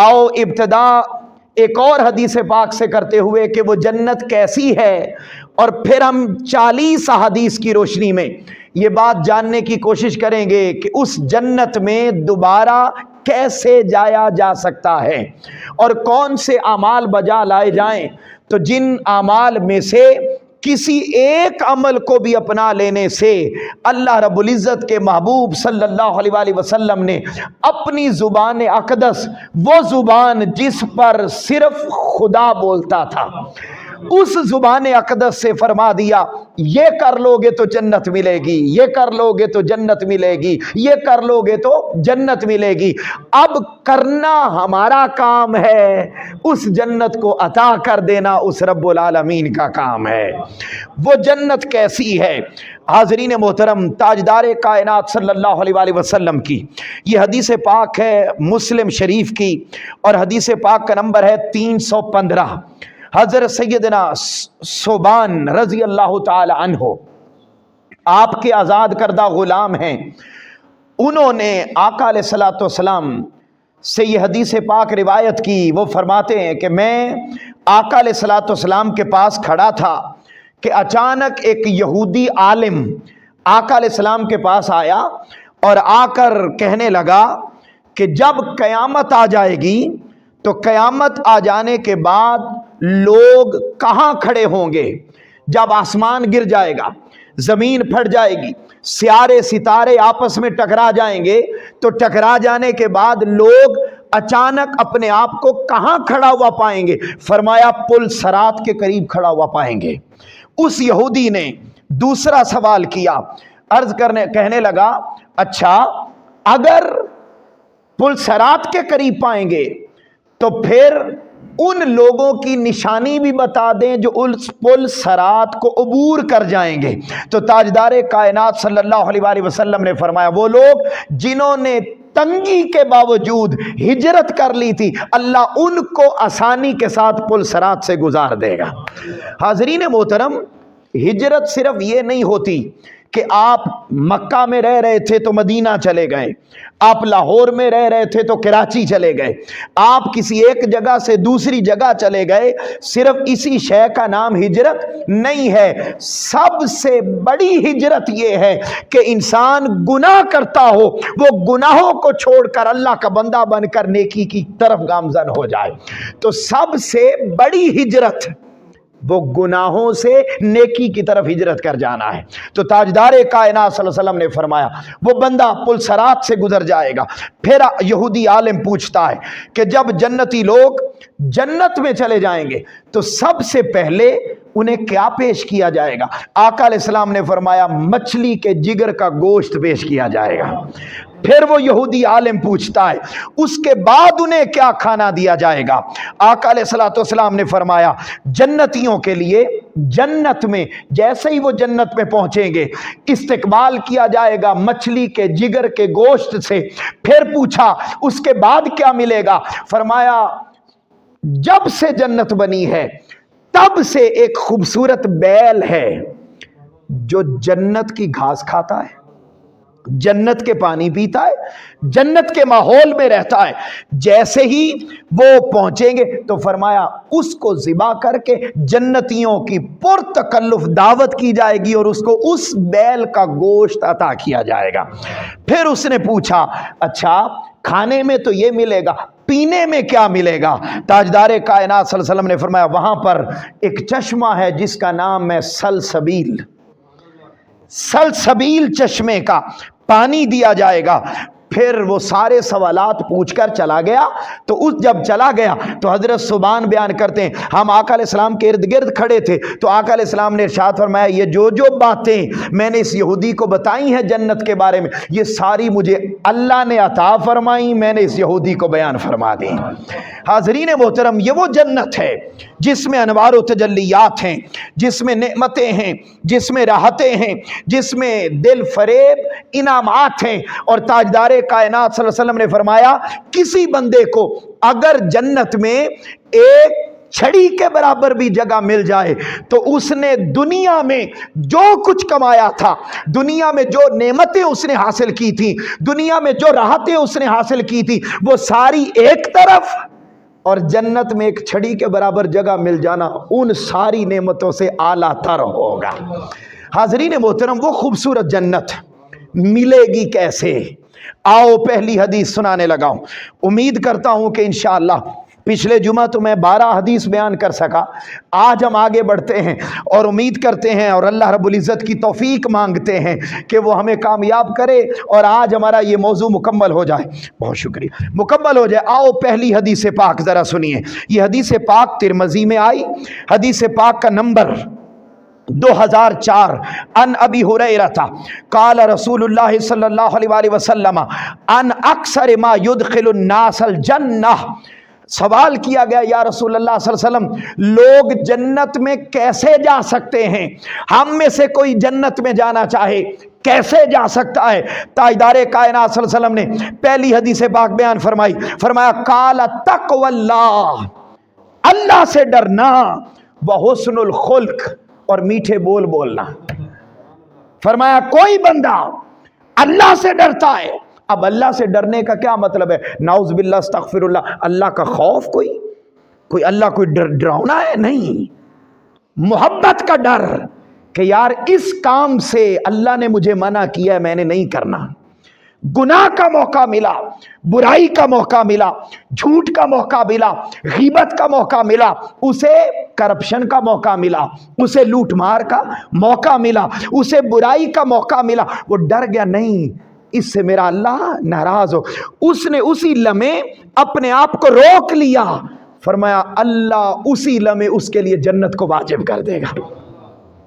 आओ इब्तिदा एक और हदीस पाक से करते हुए कि वो जन्नत कैसी है, और फिर हम 40 हदीस की रोशनी में ये बात जानने की कोशिश करेंगे कि उस जन्नत में दोबारा कैसे जाया जा सकता है और कौन से अमाल बजा लाए जाएं। तो जिन अमाल में से किसी एक अमल को भी अपना लेने से अल्लाह रब्बुल इज़्ज़त के महबूब सल्लल्लाहु अलैहि वसल्लम ने अपनी ज़ुबान अक़दस, वो ज़ुबान जिस पर सिर्फ खुदा बोलता था, उस ज़ुबान अक़दस से फरमा दिया ये कर लोगे तो जन्नत मिलेगी, ये कर लोगे तो जन्नत मिलेगी, ये कर लोगे तो जन्नत मिलेगी। अब करना हमारा काम है, उस जन्नत को अता कर देना उस रब्बुल आलमीन का काम है। वो जन्नत कैसी है? हाज़रीन मोहतरम, ताजदार कायनात सल्लल्लाहु अलैहि वसल्लम की ये हदीस पाक है मुस्लिम शरीफ की, और हदीस पाक का नंबर है 315। हज़रत सैयदना सोबान रज़ी अल्लाह ताला अन्हो, आपके आज़ाद करदा ग़ुलाम हैं, उन्होंने आका अलैहिस्सलातु वस्सलाम से ये हदीस पाक रिवायत की। वो फरमाते हैं कि मैं आका अलैहिस्सलातु वस्सलाम के पास खड़ा था कि अचानक एक यहूदी आलिम आका अलैहिस्सलाम के पास आया और आकर कहने लगा कि जब क़यामत आ जाएगी तो क़यामत आ जाने के बाद लोग कहाँ खड़े होंगे? जब आसमान गिर जाएगा, ज़मीन फट जाएगी, सियारे सितारे आपस में टकरा जाएंगे, तो टकरा जाने के बाद लोग अचानक अपने आप को कहाँ खड़ा हुआ पाएंगे? फरमाया पुल सरात के करीब खड़ा हुआ पाएंगे। उस यहूदी ने दूसरा सवाल किया, कहने लगा अच्छा अगर पुल सरात के करीब पाएंगे तो फिर उन लोगों की निशानी भी बता दें जो उस पुल सरात को अबूर कर जाएंगे। तो ताजदार कायनात सल्लल्लाहु अलैहि वसल्लम ने फरमाया वो लोग जिन्होंने तंगी के बावजूद हिजरत कर ली थी, अल्लाह उनको आसानी के साथ पुल सरात से गुजार देगा। हाज़रीन मोहतरम, हिजरत सिर्फ ये नहीं होती कि आप मक्का में रह रहे थे तो मदीना चले गए, आप लाहौर में रह रहे थे तो कराची चले गए, आप किसी एक जगह से दूसरी जगह चले गए। सिर्फ इसी शय का नाम हिजरत नहीं है। सबसे बड़ी हिजरत ये है कि इंसान गुनाह करता हो, वो गुनाहों को छोड़कर अल्लाह का बंदा बनकर नेकी की तरफ गामजन हो जाए। तो सबसे बड़ी हिजरत वो गुनाहों से नेकी की तरफ हिजरत कर जाना है। तो ताजदार कायनात सल्लल्लाहु अलैहि वसल्लम ने फरमाया वो बंदा पुल सरात से गुजर जाएगा। फिर यहूदी आलिम पूछता है कि जब जन्नती लोग जन्नत में चले जाएंगे तो सबसे पहले उन्हें क्या पेश किया जाएगा? आका अलैहिस्सलाम ने फरमाया मछली के जिगर का गोश्त पेश किया जाएगा। फिर वो यहूदी आलिम पूछता है उसके बाद उन्हें क्या खाना दिया जाएगा? आका अलैहिस्सलाम ने फरमाया जन्नतियों के लिए जन्नत में जैसे ही वो जन्नत में पहुंचेंगे इस्तकबाल किया जाएगा मछली के जिगर के गोश्त से। फिर पूछा उसके बाद क्या मिलेगा? फरमाया जब से जन्नत बनी है तब से एक खूबसूरत बैल है जो जन्नत की घास खाता है, जन्नत के पानी पीता है, जन्नत के माहौल में रहता है। जैसे ही वो पहुंचेंगे तो फरमाया उसको ज़िबा करके जन्नतियों की पुरतकल्लुफ दावत की जाएगी और उसको उस बैल का गोश्त अता किया जाएगा। फिर उसने पूछा अच्छा खाने में तो ये मिलेगा, पीने में क्या मिलेगा? ताजदार कायनात सल्लल्लाहु अलैहि वसल्लम ने फरमाया वहां पर एक चश्मा है जिसका नाम है सलसबील। सलसबील चश्मे का पानी दिया जाएगा। फिर वो सारे सवालात पूछकर चला गया। तो उस जब चला गया तो हजरत सुबान बयान करते हैं हम आका अलैहिस्सलाम के इर्द गिर्द खड़े थे तो आका अलैहिस्सलाम ने इरशाद फरमाया ये जो जो बातें मैंने इस यहूदी को बताई हैं जन्नत के बारे में ये सारी मुझे अल्लाह ने अता फरमाई, मैंने इस यहूदी को बयान फरमा दी। हाज़रीन मोहतरम, ये वो जन्नत है जिसमें अनवार व तजल्लियात हैं, जिसमें नेमतें हैं, जिसमें राहतें हैं, जिसमें दिल फरेब इनामात हैं। और ताजदार कायनात सल्लल्लाहु अलैहि वसल्लम ने फरमाया किसी बंदे को अगर जन्नत में एक छड़ी के बराबर भी जगह मिल जाए तो उसने दुनिया में जो कुछ कमाया था, दुनिया में जो नेमतें उसने हासिल की थी, दुनिया में जो राहतें उसने हासिल की थी वो सारी एक तरफ اور جنت میں ایک چھڑی کے برابر جگہ مل جانا ان ساری نعمتوں سے اعلیٰ تر ہوگا۔ حاضرین محترم، وہ خوبصورت جنت ملے گی کیسے؟ آؤ پہلی حدیث سنانے لگا ہوں۔ امید کرتا ہوں کہ انشاءاللہ پچھلے جمعہ تو میں 12 حدیث بیان کر سکا، آج ہم آگے بڑھتے ہیں اور امید کرتے ہیں اور اللہ رب العزت کی توفیق مانگتے ہیں کہ وہ ہمیں کامیاب کرے اور آج ہمارا یہ موضوع مکمل ہو جائے۔ بہت شکریہ، مکمل ہو جائے۔ آؤ پہلی حدیث پاک ذرا سنیے۔ یہ حدیث پاک ترمذی میں آئی، حدیث پاک کا نمبر 2004۔ ان ابی ہریرہ قال رسول اللہ صلی اللہ علیہ وآلہ وسلم ان اکثر ما يدخل الناس الجنہ۔ سوال کیا گیا یا رسول اللہ صلی اللہ علیہ وسلم لوگ جنت میں کیسے جا سکتے ہیں؟ ہم میں سے کوئی جنت میں جانا چاہے کیسے جا سکتا ہے؟ تاجدار کائنات صلی اللہ علیہ وسلم نے پہلی حدیث پاک بیان فرمائی، فرمایا قال تقوی اللہ، اللہ سے ڈرنا، وحسن الخلق، اور میٹھے بول بولنا۔ فرمایا کوئی بندہ اللہ سے ڈرتا ہے۔ اب اللہ سے ڈرنے کا کیا مطلب ہے؟ نعوذ باللہ استغفر اللہ، اللہ کا خوف، کوئی اللہ کوئی ڈراؤنا ہے؟ نہیں، محبت کا ڈر کہ یار اس کام سے اللہ نے مجھے منع کیا ہے، میں نے نہیں کرنا۔ گناہ کا موقع ملا، برائی کا موقع ملا، جھوٹ کا موقع ملا، غیبت کا موقع ملا، اسے کرپشن کا موقع ملا، اسے لوٹ مار کا موقع ملا، اسے برائی کا موقع ملا، وہ ڈر گیا نہیں اس سے میرا اللہ ناراض ہو۔ اس نے اسی لمحے اپنے آپ کو روک لیا، فرمایا اللہ اسی لمحے اس کے لیے جنت کو واجب کر دے گا۔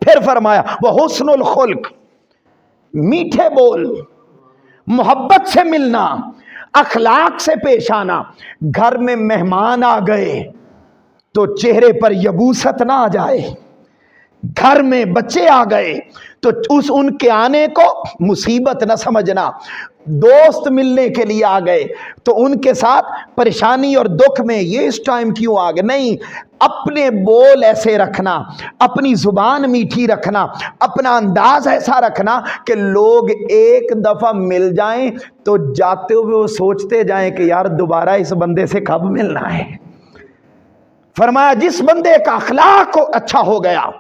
پھر فرمایا وہ حسن الخلق، میٹھے بول، محبت سے ملنا، اخلاق سے پیش آنا۔ گھر میں مہمان آ گئے تو چہرے پر یبوست نہ آ جائے، گھر میں بچے آ گئے تو ان کے آنے کو مصیبت نہ سمجھنا، دوست ملنے کے لیے آ گئے تو ان کے ساتھ پریشانی اور دکھ میں یہ اس ٹائم کیوں آ گئے، نہیں، اپنے بول ایسے رکھنا، اپنی زبان میٹھی رکھنا، اپنا انداز ایسا رکھنا کہ لوگ ایک دفعہ مل جائیں تو جاتے ہوئے وہ سوچتے جائیں کہ یار دوبارہ اس بندے سے کب ملنا ہے۔ فرمایا جس بندے کا اخلاق اچھا ہو گیا،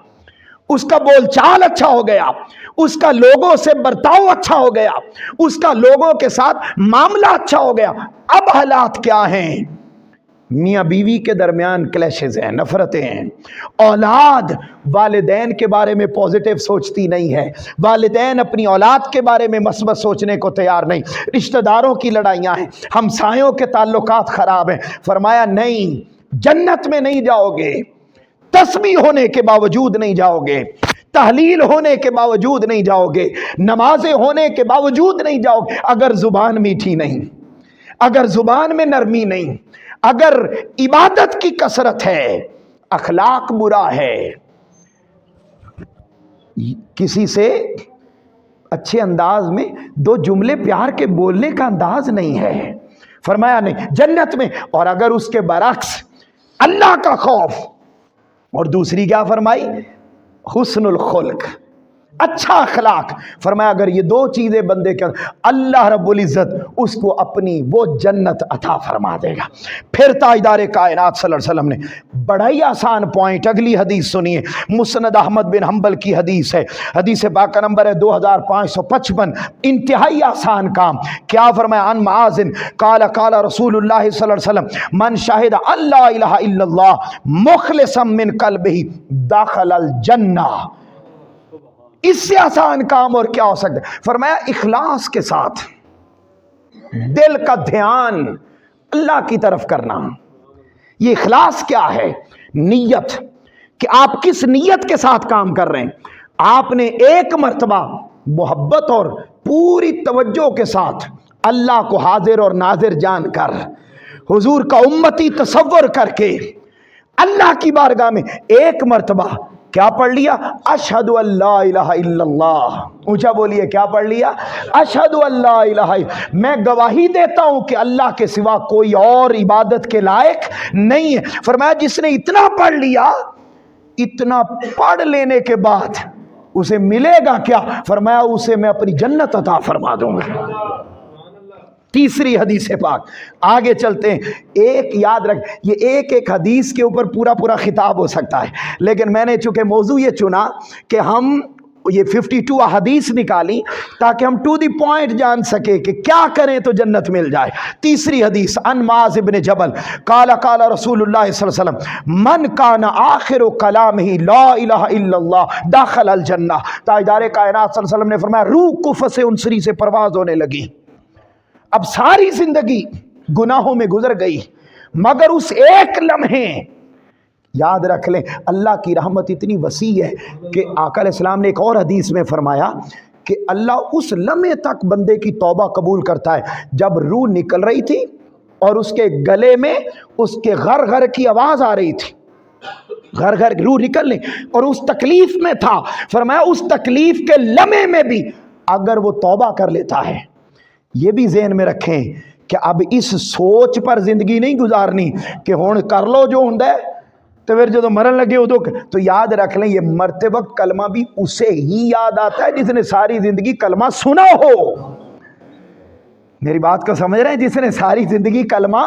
اس کا بول چال اچھا ہو گیا، اس کا لوگوں سے برتاؤ اچھا ہو گیا، اس کا لوگوں کے ساتھ معاملہ اچھا ہو گیا۔ اب حالات کیا ہیں؟ میاں بیوی کے درمیان کلیشز ہیں، نفرتیں ہیں، اولاد والدین کے بارے میں پوزیٹیو سوچتی نہیں ہے، والدین اپنی اولاد کے بارے میں مثبت سوچنے کو تیار نہیں، رشتہ داروں کی لڑائیاں ہیں، ہمسایوں کے تعلقات خراب ہیں۔ فرمایا نہیں، جنت میں نہیں جاؤ گے، تسبیح ہونے کے باوجود نہیں جاؤ گے، تحلیل ہونے کے باوجود نہیں جاؤ گے، نمازیں ہونے کے باوجود نہیں جاؤ گے، اگر زبان میٹھی نہیں، اگر زبان میں نرمی نہیں، اگر عبادت کی کثرت ہے، اخلاق برا ہے، کسی سے اچھے انداز میں دو جملے پیار کے بولنے کا انداز نہیں ہے، فرمایا نہیں جنت میں۔ اور اگر اس کے برعکس اللہ کا خوف، اور دوسری کیا فرمائی؟ حسن الخلق، اچھا اخلاق۔ فرمایا اگر یہ دو چیزیں بندے کے، اللہ رب العزت اس کو اپنی وہ جنت عطا فرما دے گا۔ پھر تاجدار کائنات صلی اللہ علیہ وسلم نے بڑا ہی آسان پوائنٹ، اگلی حدیث سنیے، مسند احمد بن حنبل کی حدیث ہے، حدیث پاک کا نمبر ہے 2555، انتہائی آسان کام۔ کیا فرمایا؟ ان معاذ قال قال رسول اللہ صلی اللہ علیہ وسلم من شہد اللہ الہ الا اللہ مخلصا من قلبہ داخل الجنہ۔ اس سے آسان کام اور کیا ہو سکتا ہے؟ فرمایا اخلاص کے ساتھ دل کا دھیان اللہ کی طرف کرنا۔ یہ اخلاص کیا ہے؟ نیت، کہ آپ کس نیت کے ساتھ کام کر رہے ہیں۔ آپ نے ایک مرتبہ محبت اور پوری توجہ کے ساتھ اللہ کو حاضر اور ناظر جان کر، حضور کا امتی تصور کر کے اللہ کی بارگاہ میں ایک مرتبہ کیا پڑھ لیا؟ اشہد ان لا الہ الا اللہ۔ اونچا بولیے، کیا پڑھ لیا؟ اشہد ان لا الہ، میں گواہی دیتا ہوں کہ اللہ کے سوا کوئی اور عبادت کے لائق نہیں ہے۔ فرمایا جس نے اتنا پڑھ لیا، اتنا پڑھ لینے کے بعد اسے ملے گا کیا؟ فرمایا اسے میں اپنی جنت عطا فرما دوں گا۔ तीसरी हदीस पाक, आगे चलते हैं। एक याद रख, ये एक एक हदीस के ऊपर पूरा पूरा खिताब हो सकता है, लेकिन मैंने चूंकि मौजू ये चुना कि हम ये 52 हदीस निकाली ताकि हम टू द पॉइंट जान सके कि क्या करें तो जन्नत मिल जाए। तीसरी हदीस, अन मुआज़ इब्न जबल काला काला रसूलुल्लाह सल्लल्लाहु अलैहि वसल्लम मन काना आखिर कलामिही ला इलाहा इल्लल्लाह दाखल अल जन्नह। ताजदार कायनात सल्लल्लाहु अलैहि वसल्लम ने फरमाया, रूह कुफ से उनसरी से परवाज होने लगी। अब सारी जिंदगी गुनाहों में गुजर गई, मगर उस एक लम्हे, याद रख लें अल्लाह की रहमत इतनी वसी है कि आका अलैहिस्सलाम ने एक और हदीस में फरमाया कि अल्लाह उस लम्हे तक बंदे की तौबा कबूल करता है जब रूह निकल रही थी और उसके गले में उसके घर घर की आवाज़ आ रही थी, घर घर रूह निकलने, और उस तकलीफ में था। फरमाया उस तकलीफ के लम्हे में भी अगर वो तौबा कर लेता है, ये भी ज़हन में रखें कि अब इस सोच पर ज़िंदगी नहीं गुजारनी कि हुण कर लो जो हुंदा है तो फिर जो मरन लगे उदो, तो याद रख लें ये मरते वक्त कलमा भी उसे ही याद आता है जिसने सारी ज़िंदगी कलमा सुना हो। मेरी बात को समझ रहे हैं? जिसने सारी ज़िंदगी कलमा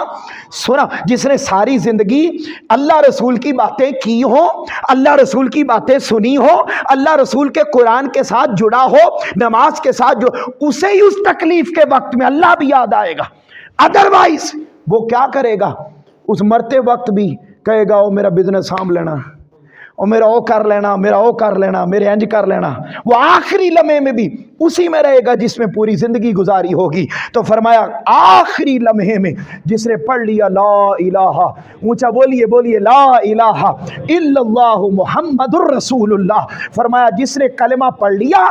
सुना, जिसने सारी ज़िंदगी अल्लाह रसूल की बातें की हो, अल्लाह रसूल की बातें सुनी हो, अल्लाह रसूल के कुरान के साथ जुड़ा हो, नमाज के साथ जो, उसे ही उस तकलीफ के वक्त में अल्लाह भी याद आएगा। अदरवाइज वो क्या करेगा? उस मरते वक्त भी कहेगा ओ मेरा बिजनेस साम लेना, ओ मेरा ओ कर लेना, मेरा ओ कर लेना, मेरे इंज कर लेना। वो आखिरी लम्हे में भी उसी में रहेगा जिसमें पूरी जिंदगी गुजारी होगी। तो फरमाया आखिरी लम्हे में जिसने पढ़ लिया ला इलाहा, ऊंचा बोलिए बोलिए ला इलाहा इल्लल्लाहु मुहम्मदुर रसूलुल्लाह, फरमाया जिसने कलमा पढ़ लिया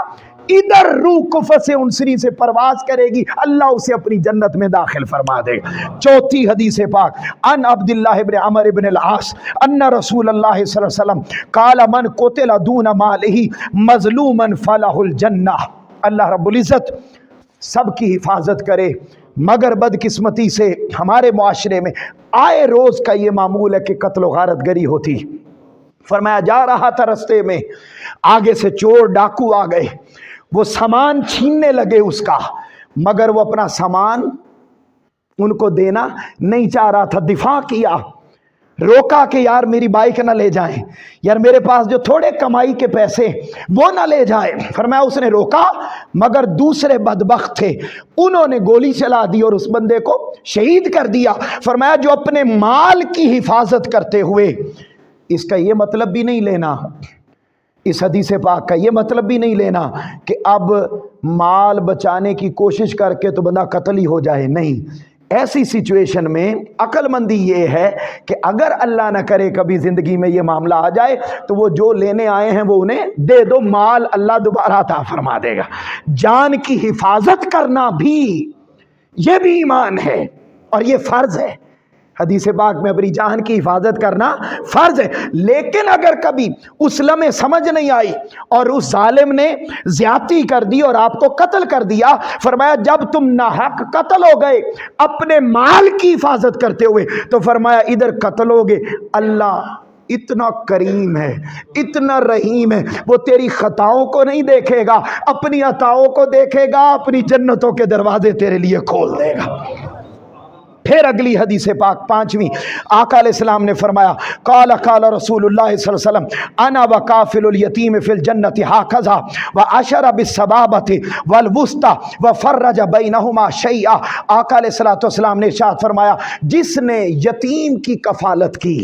इधर रूह कुफ से उनसरी से परवाज करेगी, अल्लाह उसे अपनी जन्नत में दाखिल फरमा देगा। चौथी हदीस पाक, अन अब्दुल्लाह इब्न अमर इब्न अल-आस अन्ना रसूलुल्लाह सल्लल्लाहु अलैहि वसल्लम काला मन कुतिला दून मालिही मजलूमन फलहुल जन्नह। अल्लाह रब्बुल इज़्ज़त सबकी हिफाजत करे, मगर बदकिस्मती से हमारे मुआशरे में आए रोज़ का ये मामूल है कि कत्ल व गारत गरी होती। फरमाया जा रहा था रस्ते में, आगे से चोर डाकू आ गए, वो सामान छीनने लगे उसका, मगर वो अपना सामान उनको देना नहीं चाह रहा था। दिफा किया, रोका कि यार मेरी बाइक ना ले जाएं, यार मेरे पास जो थोड़े कमाई के पैसे वो ना ले जाएं। फरमाया उसने रोका, मगर दूसरे बदबख्त थे, उन्होंने गोली चला दी और उस बंदे को शहीद कर दिया। फरमाया जो अपने माल की हिफाजत करते हुए, इसका ये मतलब भी नहीं लेना, इस हदीस पाक का ये मतलब भी नहीं लेना कि अब माल बचाने की कोशिश करके तो बंदा कत्ल ही हो जाए, नहीं। ऐसी सिचुएशन में अक्लमंदी ये है कि अगर अल्लाह ना करे कभी ज़िंदगी में ये मामला आ जाए तो वो जो लेने आए हैं वो उन्हें दे दो, माल अल्लाह दोबारा अता फरमा देगा। जान की हिफाजत करना भी ये भी ईमान है और ये फ़र्ज़ है। हदीस पाक में अपनी जान की हिफाजत करना फ़र्ज़ है, लेकिन अगर कभी उस लम्हे समझ नहीं आई और उस जालिम ने ज़्यादती कर दी और आपको कत्ल कर दिया, फरमाया जब तुम नाहक कत्ल हो गए अपने माल की हिफाजत करते हुए, तो फरमाया इधर कत्ल होगे, अल्लाह इतना करीम है, इतना रहीम है, वो तेरी खताओं को नहीं देखेगा, अपनी अताओं को देखेगा, अपनी जन्नतों के दरवाजे तेरे लिए खोल देगा। फिर अगली हदीस पाक पांचवी, आका अलैहिस्सलाम ने फरमाया काला काला रसूलुल्लाह सल्लल्लाहु अलैहि वसल्लम अना व काफिलुल यतीम फिल जन्नति हाकज़ा व अशरा बिस्सबाबति वल वुस्ता व फर्रज बैनहुमा शैआ। आका अलैहिस्सलातु वस्सलाम ने इरशाद फरमाया जिसने यतीम की कफालत की,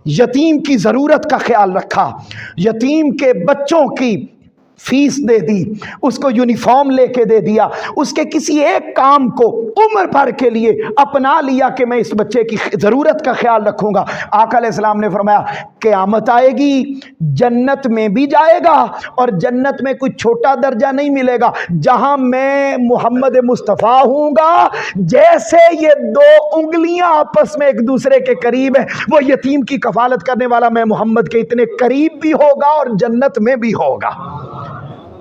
यतीम की ज़रूरत का ख्याल रखा, यतीम के बच्चों की फीस दे दी, उसको यूनिफॉर्म लेके दे दिया, उसके किसी एक काम को उम्र भर के लिए अपना लिया कि मैं इस बच्चे की ज़रूरत का ख्याल रखूंगा। आका अलैहिस्सलाम ने फरमाया क़यामत आएगी, जन्नत में भी जाएगा और जन्नत में कोई छोटा दर्जा नहीं मिलेगा, जहां मैं मोहम्मद मुस्तफ़ा हूँगा, जैसे ये दो उंगलियां आपस में एक दूसरे के करीब है, वो यतीम की कफालत करने वाला मैं मोहम्मद के इतने करीब भी होगा और जन्नत में भी होगा।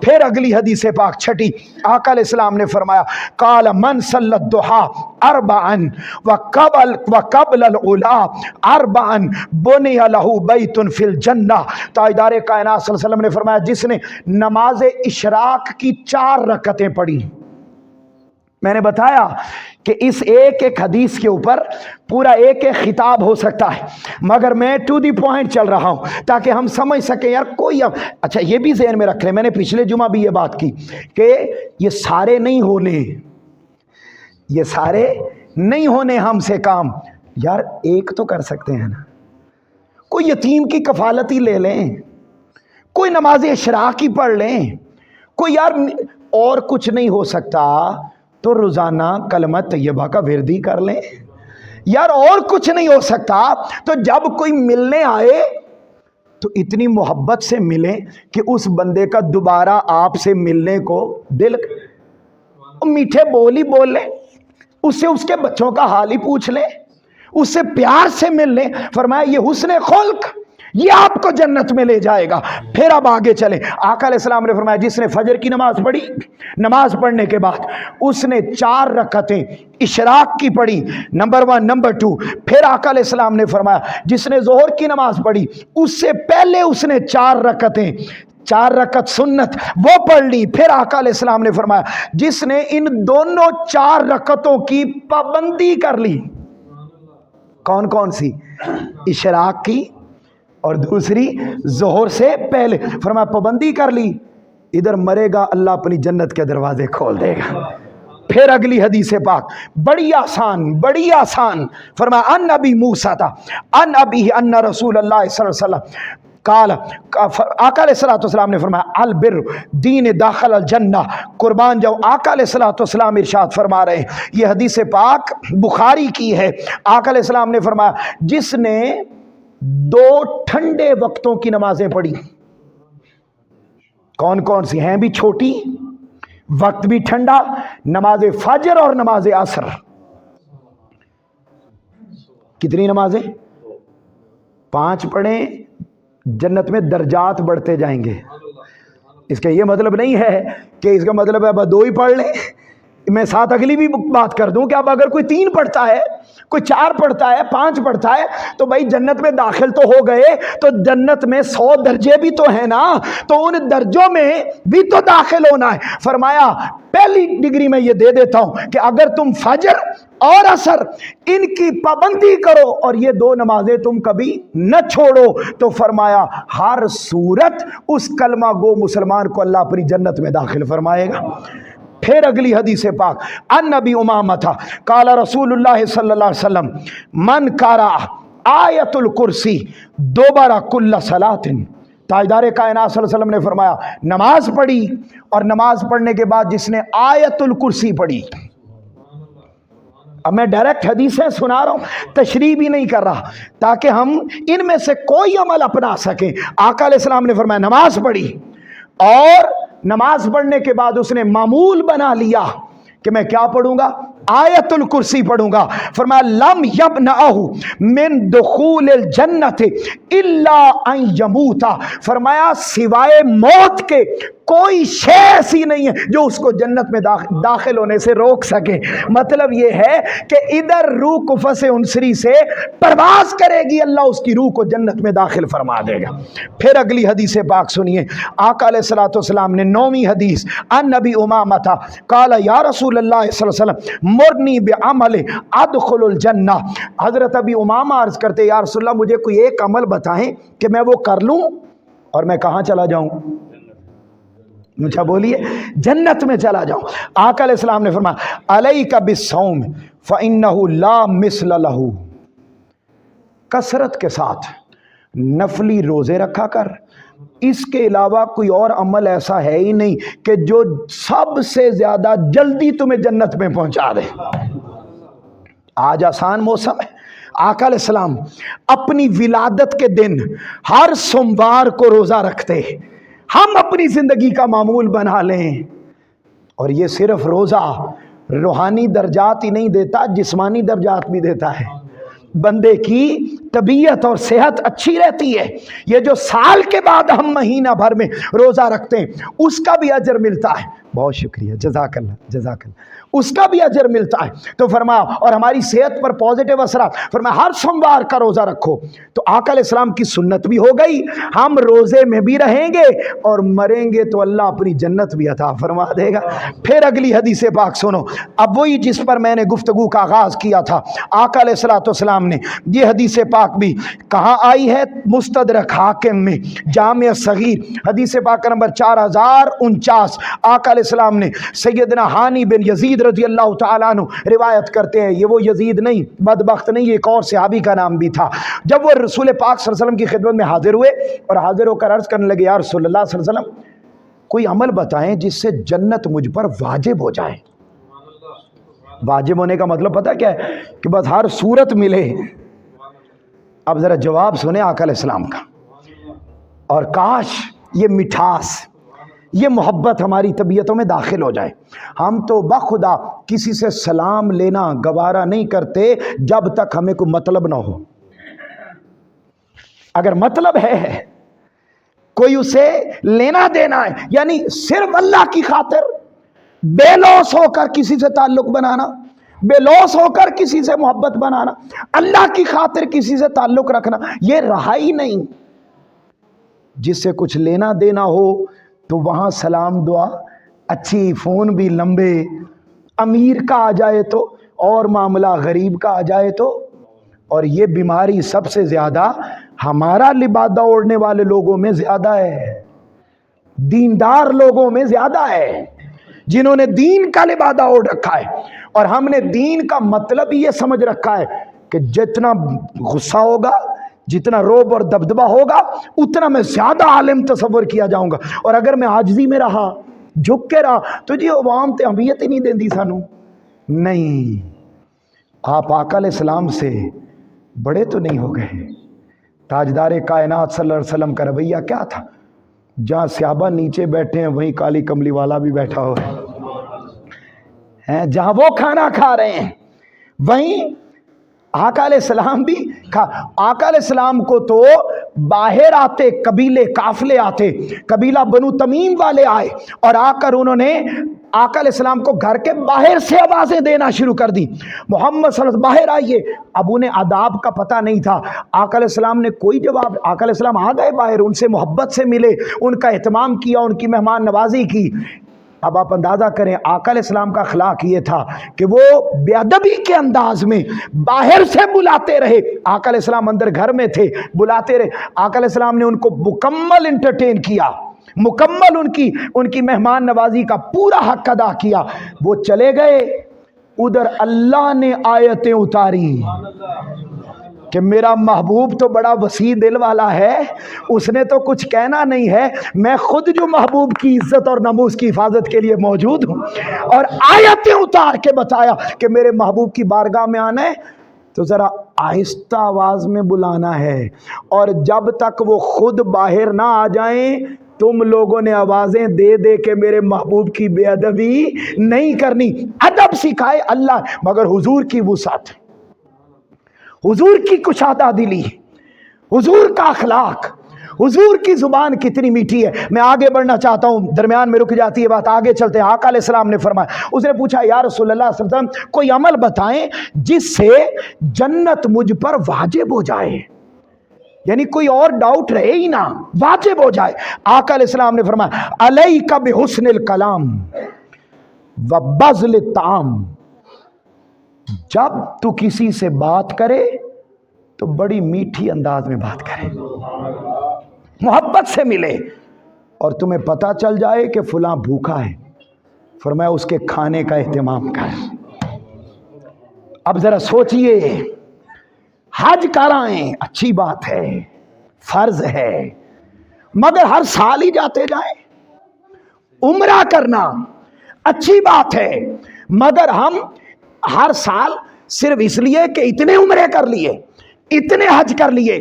फिर अगली हदीस पाक छठी, आका अलैहिस्सलाम ने फरमाया काला मन सल्लत दुहा अरबान व कबल अल उला अरबान बुनिया लहू बैतुन फिल जन्नह। ताजदार कायनात सल्लल्लाहु अलैहि वसल्लम ने फरमाया जिसने नमाज इशराक की 4 रकतें पढ़ी, मैंने बताया कि इस एक एक हदीस के ऊपर पूरा एक एक खिताब हो सकता है, मगर मैं टू दी पॉइंट चल रहा हूं ताकि हम समझ सकें यार कोई। अच्छा ये भी ज़हन में रख लें, मैंने पिछले जुमा भी ये बात की कि ये सारे नहीं होने, ये सारे नहीं होने हमसे काम। यार एक तो कर सकते हैं ना, कोई यतीम की कफालत ही ले लें, कोई नमाज इशराक ही पढ़ लें, कोई यार और कुछ नहीं हो सकता तो रोज़ाना कलमा तैयबा का विरदी कर लें। यार और कुछ नहीं हो सकता तो जब कोई मिलने आए तो इतनी मोहब्बत से मिले कि उस बंदे का दोबारा आपसे मिलने को दिल, मीठे बोल ही बोल लें, उससे उसके बच्चों का हाल ही पूछ लें, उससे प्यार से मिल लें। फरमाया ये हुस्न खुल्क ये आपको जन्नत में ले जाएगा। फिर अब आगे चले, आका अलैहिस्सलाम ने फरमाया जिसने फजर की नमाज पढ़ी, नमाज पढ़ने के बाद उसने 4 रकअतें इशराक की पढ़ी, नंबर 1, नंबर 2। फिर आका अलैहिस्सलाम ने फरमाया जिसने जोहर की नमाज पढ़ी उससे पहले उसने 4 रकअतें, 4 रकअत सुन्नत वो पढ़ ली। फिर आका अलैहिस्सलाम ने फरमाया जिसने इन दोनों 4 रकअतों की पाबंदी कर ली, कौन कौन सी, इशराक की और दूसरी जोहर से पहले, फरमाया पाबंदी कर ली, इधर मरेगा अल्लाह अपनी जन्नत के दरवाजे खोल देगा। फिर अगली हदीस पाक बड़ी आसान, फरमाया अन नबी मूसा था अन अबी अन्ना रसूल अल्लाह सल्लल्लाहु अलैहि वसल्लम काल, आका अलैहिस्सलाम ने फरमाया अल बिर दीन दाखिल अल जन्ना, कुर्बान जाओ। आका अलैहिस्सलाम इरशाद फरमा रहे हैं, ये हदीस पाक बुखारी की है। आका अलैहिस्सलाम ने फरमाया जिसने 2 ठंडे वक्तों की नमाजें पढ़ी, कौन कौन सी हैं भी छोटी, वक्त भी ठंडा, नमाज फजर और नमाज असर। कितनी नमाजें, 5 पढ़ें, जन्नत में दर्जात बढ़ते जाएंगे। इसका ये मतलब नहीं है कि इसका मतलब है बस 2 ही पढ़ लें। मैं साथ अगली भी बात कर दूं कि अब अगर कोई 3 पढ़ता है, कोई 4 पढ़ता है, 5 पढ़ता है तो भाई जन्नत में दाखिल तो हो गए, तो जन्नत में 100 दर्जे भी तो है ना, तो उन दर्जों में भी तो दाखिल होना है। फरमाया पहली डिग्री में ये दे देता हूं कि अगर तुम फजर और असर इनकी पाबंदी करो और ये 2 नमाजें तुम कभी न छोड़ो, तो फरमाया हर सूरत उस कलमा गो मुसलमान को अल्लाह अपनी जन्नत में दाखिल फरमाएगा। फिर अगली हदीस पाक अन नबी उमामा था काला रसूलुल्लाह सल्लल्लाहु अलैहि वसल्लम मन कारा आयतुल कुर्सी दोबारा कुल्ला सलातिन, ताजदार कायनात सल्लल्लाहु अलैहि वसल्लम ने फरमाया नमाज पढ़ी और नमाज पढ़ने के बाद जिसने आयतुल कुर्सी पढ़ी, अब मैं डायरेक्ट हदीसें सुना रहा हूं, तशरीह भी नहीं कर रहा, ताकि हम इनमें से कोई अमल अपना सकें। आका अलैहिस्सलाम ने फरमाया नमाज पढ़ी और नमाज पढ़ने के बाद उसने मामूल बना लिया कि मैं क्या पढ़ूंगा, आयतुल कुर्सी पढ़ूंगा। फरमाया लम यबनअहु मिन दुखूलिल जन्नत इल्ला अन यमूता, फरमाया सिवाय मौत के कोई शे ऐसी नहीं है जो उसको जन्नत में दाखिल होने से रोक सके। मतलब ये है कि इधर रूह कुफस उनसरी से परवाज करेगी, अल्लाह उसकी रूह को जन्नत में दाखिल फरमा देगा। फिर अगली हदीस पाक सुनिए, आका अलैहिस्सलातु वस्सलाम ने 9वीं हदीस अन नबी उमामा था काला या रसूलल्लाह सल्लल्लाहु अलैहि वसल्लम मुरनी बिअमल अदखुलुल जन्ना, हजरत अबी उमामा अर्ज करते या रसूलल्लाह मुझे कोई एक अमल बताएं कि मैं वो कर लूं और मैं कहां चला जाऊं, मुझे बोलिए जन्नत में चला जाऊं। आका अलैहिस्सलाम ने फरमाया अलैका बिस्सौम फइन्नहु ला मिस्ल लहू, कसरत के साथ नफली रोजे रखा कर, इसके अलावा कोई और अमल ऐसा है ही नहीं कि जो सबसे ज्यादा जल्दी तुम्हें जन्नत में पहुंचा दे। आज आसान मौसम है, आका अलैहिस्सलाम अपनी विलादत के दिन हर सोमवार को रोजा रखते, हम अपनी जिंदगी का मामूल बना लें। और ये सिर्फ रोजा रूहानी दर्जात ही नहीं देता, जिस्मानी दर्जात भी देता है। बंदे की तबीयत और सेहत अच्छी रहती है। ये जो साल के बाद हम महीना भर में रोजा रखते हैं उसका भी अजर मिलता है। बहुत शुक्रिया, जज़ाकल्लाह जज़ाकल्लाह। اس کا بھی اجر ملتا ہے. تو فرمایا اور ہماری صحت پر پازیٹیو اثرات، فرمایا ہر سوموار کا روزہ رکھو. تو آقا علیہ السلام کی سنت بھی ہو گئی، ہم روزے میں بھی رہیں گے اور مریں گے تو اللہ اپنی جنت بھی عطا فرما دے گا. پھر اگلی حدیث پاک سنو، اب وہی جس پر میں نے گفتگو کا آغاز کیا تھا. آقا علیہ السلام نے یہ حدیث پاک بھی کہاں آئی ہے؟ مستدرک حاکم میں جامع صغیر حدیث پاک نمبر 4049. آقا علیہ السلام نے سیدنا ہانی بن یزید رضی اللہ تعالیٰ عنہ روایت کرتے ہیں، یہ وہ یزید نہیں، بدبخت نہیں، ایک اور صحابی کا نام بھی تھا. جب وہ رسول پاک صلی اللہ علیہ وسلم کی خدمت میں حاضر ہوئے اور حاضر ہو کر عرض کرنے لگے، یا رسول اللہ صلی اللہ علیہ وسلم کوئی عمل بتائیں جس سے جنت مجھ پر واجب ہو جائے. واجب ہونے کا مطلب پتہ کیا ہے؟ کہ بس ہر صورت ملے. اب ذرا جواب سنیں آقا علیہ السلام کا. اور کاش یہ مٹھاس، یہ محبت ہماری طبیعتوں میں داخل ہو جائے. ہم تو بخدا کسی سے سلام لینا گوارا نہیں کرتے جب تک ہمیں کوئی مطلب نہ ہو. اگر مطلب ہے، کوئی اسے لینا دینا ہے، یعنی صرف اللہ کی خاطر بے لوث ہو کر کسی سے تعلق بنانا، بے لوث ہو کر کسی سے محبت بنانا، اللہ کی خاطر کسی سے تعلق رکھنا، یہ رہا ہی نہیں. جس سے کچھ لینا دینا ہو تو وہاں سلام دعا اچھی، فون بھی لمبے، امیر کا آ جائے تو اور معاملہ غریب کا آ جائے تو. اور یہ بیماری سب سے زیادہ ہمارا لبادہ اوڑھنے والے لوگوں میں زیادہ ہے، دیندار لوگوں میں زیادہ ہے، جنہوں نے دین کا لبادہ اوڑھ رکھا ہے. اور ہم نے دین کا مطلب یہ سمجھ رکھا ہے کہ جتنا غصہ ہوگا، جتنا روب اور دبدبہ ہوگا، اتنا میں زیادہ عالم تصور کیا جاؤں گا. اور اگر میں عاجزی میں رہا، جھک کے رہا، تو جی عوام تے اہمیت ہی نہیں دیندی سانو. نہیں، آپ آقا علیہ السلام سے بڑے تو نہیں ہو گئے. تاجدار کائنات صلی اللہ علیہ وسلم کا رویہ کیا تھا؟ جہاں صحابہ نیچے بیٹھے ہیں وہیں کالی کملی والا بھی بیٹھا ہو ہے. جہاں وہ کھانا کھا رہے ہیں وہیں آقا علیہ السلام بھی آقا علیہ السلام کو تو باہر آتے قبیلے، قافلے آتے، قبیلہ بنو تمیم والے آئے اور آ کر انہوں نے آقا علیہ السلام کو گھر کے باہر سے آوازیں دینا شروع کر دی، محمد صلی اللہ علیہ وسلم باہر آئیے. اب انہیں آداب کا پتہ نہیں تھا. آقا علیہ السلام نے کوئی جواب، آقا علیہ السلام آ گئے باہر، ان سے محبت سے ملے، ان کا اہتمام کیا، ان کی مہمان نوازی کی. اب آپ اندازہ کریں آقا علیہ السلام کا اخلاق یہ تھا کہ وہ بے ادبی کے انداز میں باہر سے بلاتے رہے. آقا علیہ السلام اندر گھر میں تھے، بلاتے رہے. آقا علیہ السلام نے ان کو مکمل انٹرٹین کیا، مکمل ان کی مہمان نوازی کا پورا حق ادا کیا. وہ چلے گئے، ادھر اللہ نے آیتیں اتاری کہ میرا محبوب تو بڑا وسیع دل والا ہے، اس نے تو کچھ کہنا نہیں ہے، میں خود جو محبوب کی عزت اور ناموس کی حفاظت کے لیے موجود ہوں. اور آیتیں اتار کے بتایا کہ میرے محبوب کی بارگاہ میں آنا ہے تو ذرا آہستہ آواز میں بلانا ہے، اور جب تک وہ خود باہر نہ آ جائیں تم لوگوں نے آوازیں دے دے کے میرے محبوب کی بے ادبی نہیں کرنی. ادب سکھائے اللہ، مگر حضور کی وسعت، حضور کی کشادہ دلی، حضور کا اخلاق، حضور کی زبان کتنی میٹھی ہے. میں آگے بڑھنا چاہتا ہوں، درمیان میں رک جاتی ہے بات، آگے چلتے ہیں. آقا علیہ السلام نے فرمایا، اس نے پوچھا یا رسول اللہ صلی اللہ علیہ وسلم کوئی عمل بتائیں جس سے جنت مجھ پر واجب ہو جائے، یعنی کوئی اور ڈاؤٹ رہے ہی نہ، واجب ہو جائے. آقا علیہ السلام نے فرمایا علیک بحسن الکلام وبذل الطعام، جب تو کسی سے بات کرے تو بڑی میٹھی انداز میں بات کرے، محبت سے ملے، اور تمہیں پتہ چل جائے کہ فلاں بھوکا ہے، فرمایا اس کے کھانے کا اہتمام کر. اب ذرا سوچئے، حج کرائیں اچھی بات ہے، فرض ہے، مگر ہر سال ہی جاتے جائیں. عمرہ کرنا اچھی بات ہے، مگر ہم ہر سال صرف اس لیے کہ اتنے عمرے کر لیے، اتنے حج کر لیے،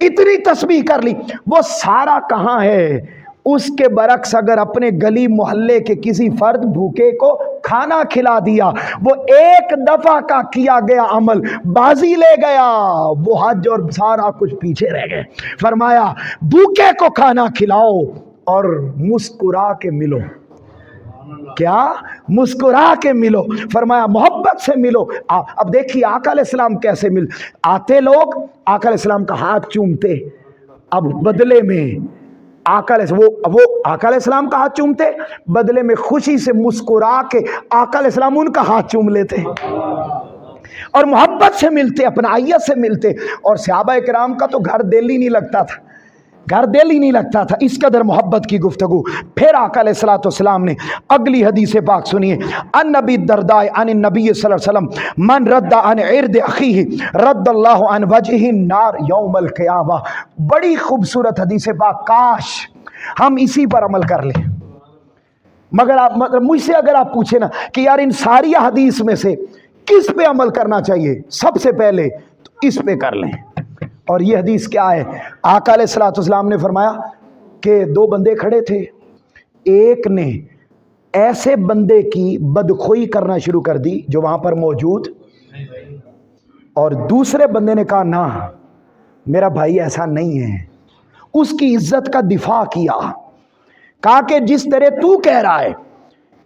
اتنی تسبیح کر لی، وہ سارا کہاں ہے؟ اس کے برعکس اگر اپنے گلی محلے کے کسی فرد بھوکے کو کھانا کھلا دیا، وہ ایک دفعہ کا کیا گیا عمل بازی لے گیا، وہ حج اور سارا کچھ پیچھے رہ گئے. فرمایا بھوکے کو کھانا کھلاؤ اور مسکرا کے ملو. کیا؟ مسکرا کے ملو، فرمایا محبت سے ملو۔ اب دیکھیے آقا علیہ السلام کیسے آتے لوگ آقا علیہ السلام کا ہاتھ چومتے، اب بدلے میں آقا علیہ السلام کا ہاتھ چومتے، بدلے میں خوشی سے مسکرا کے آقا علیہ السلام ان کا ہاتھ چوم لیتے اور محبت سے ملتے، اپنائیت سے ملتے۔ اور صحابہ کرام کا تو گھر دل ہی نہیں لگتا تھا، گھر دل ہی نہیں لگتا تھا، اس قدر محبت کی گفتگو۔ پھر آقا علیہ السلام نے اگلی حدیث پاک سنیے، ان نبی الدرداء عن النبی صلی اللہ علیہ وسلم من رد عن عرض اخیہ رد اللہ عن وجہہ النار یوم القیامہ۔ بڑی خوبصورت حدیث پاک، کاش ہم اسی پر عمل کر لیں۔ مگر مجھ سے اگر آپ پوچھیں نا کہ یار ان ساری حدیث میں سے کس پہ عمل کرنا چاہیے، سب سے پہلے تو اس پہ کر لیں۔ اور یہ حدیث کیا ہے؟ آقا علیہ السلام نے فرمایا کہ دو بندے کھڑے تھے، ایک نے ایسے بندے کی بدخوئی کرنا شروع کر دی جو وہاں پر موجود، اور دوسرے بندے نے کہا نہ میرا بھائی ایسا نہیں ہے، اس کی عزت کا دفاع کیا، کہا کہ جس طرح تو کہہ رہا ہے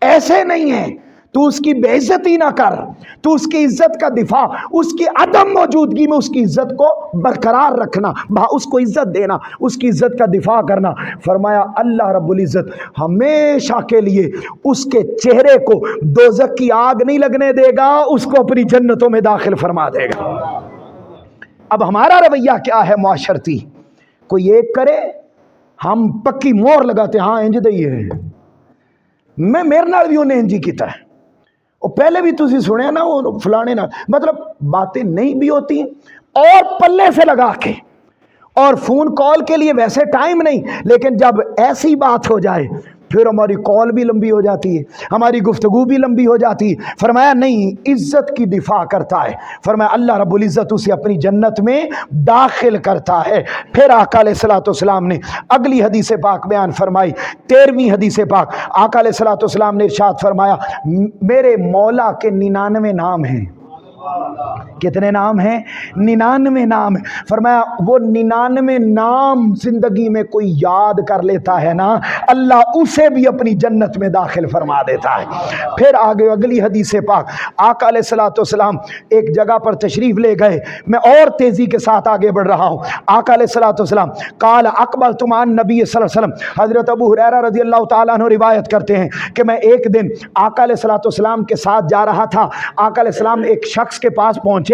ایسے نہیں ہے، تو اس کی بے عزتی نہ کر، تو اس کی عزت کا دفاع، اس کی عدم موجودگی میں اس کی عزت کو برقرار رکھنا، اس کو عزت دینا، اس کی عزت کا دفاع کرنا۔ فرمایا اللہ رب العزت ہمیشہ کے لیے اس کے چہرے کو دوزخ کی آگ نہیں لگنے دے گا، اس کو اپنی جنتوں میں داخل فرما دے گا۔ اب ہمارا رویہ کیا ہے معاشرتی؟ کوئی ایک کرے ہم پکی مور لگاتے، ہاں انج دئی ہے، میں میرے نال بھی انہیں انجی کیتا ہے، اور پہلے بھی تسی سنے نا وہ فلانے نال، مطلب باتیں نہیں بھی ہوتی اور پلے سے لگا کے، اور فون کال کے لیے ویسے ٹائم نہیں، لیکن جب ایسی بات ہو جائے پھر ہماری کال بھی لمبی ہو جاتی ہے، ہماری گفتگو بھی لمبی ہو جاتی ہے۔ فرمایا نہیں، عزت کی دفاع کرتا ہے، فرمایا اللہ رب العزت اسے اپنی جنت میں داخل کرتا ہے۔ پھر آقا علیہ السلام نے اگلی حدیث پاک بیان فرمائی، 13ویں حدیث پاک، آقا علیہ السلام نے ارشاد فرمایا میرے مولا کے 99 نام ہیں۔ کتنے نام ہیں؟ 99 نام۔ فرمایا وہ 99 نام زندگی میں کوئی یاد کر لیتا ہے نا، اللہ اسے بھی اپنی جنت میں داخل فرما دیتا ہے۔ پھر آگے اگلی حدیث پاک، آقا علیہ السلام ایک جگہ پر تشریف لے گئے، میں اور تیزی کے ساتھ آگے بڑھ رہا ہوں۔ آقا علیہ السلام قال اقبلت مع النبی صلی اللہ علیہ وسلم، حضرت ابو ہریرہ رضی اللہ تعالیٰ عنہ روایت کرتے ہیں کہ میں ایک دن آقا علیہ السلام کے ساتھ جا رہا تھا۔ آقا علیہ السلام ایک شخص کے پاس پہنچے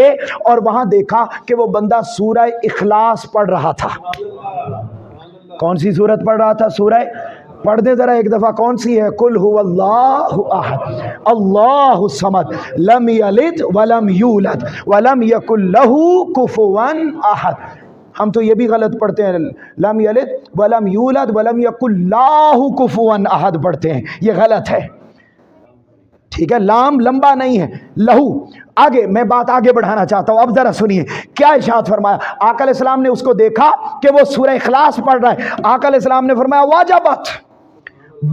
اور وہاں دیکھا کہ وہ بندہ سورہ اخلاص پڑھ رہا تھا۔ کون سی سورت پڑھ رہا تھا؟ سورہ، پڑھ دے ذرا ایک دفعہ، کون سی ہے؟ قل هو اللہ احد اللہ الصمد لم یلد ولم یولد ولم یکن له کفوا احد۔ ہم تو یہ بھی غلط پڑھتے ہیں، لم یلد ولم یولد ولم یکن له کفوا احد پڑھتے ہیں، یہ غلط ہے۔ ٹھیک ہے، لام لمبا نہیں ہے، لہو۔ آگے میں بات آگے بڑھانا چاہتا ہوں، اب ذرا سنیے کیا ارشاد فرمایا۔ آقا علیہ السلام نے اس کو دیکھا کہ وہ سورہ اخلاص پڑھ رہا ہے۔ آقا علیہ السلام نے فرمایا واجبت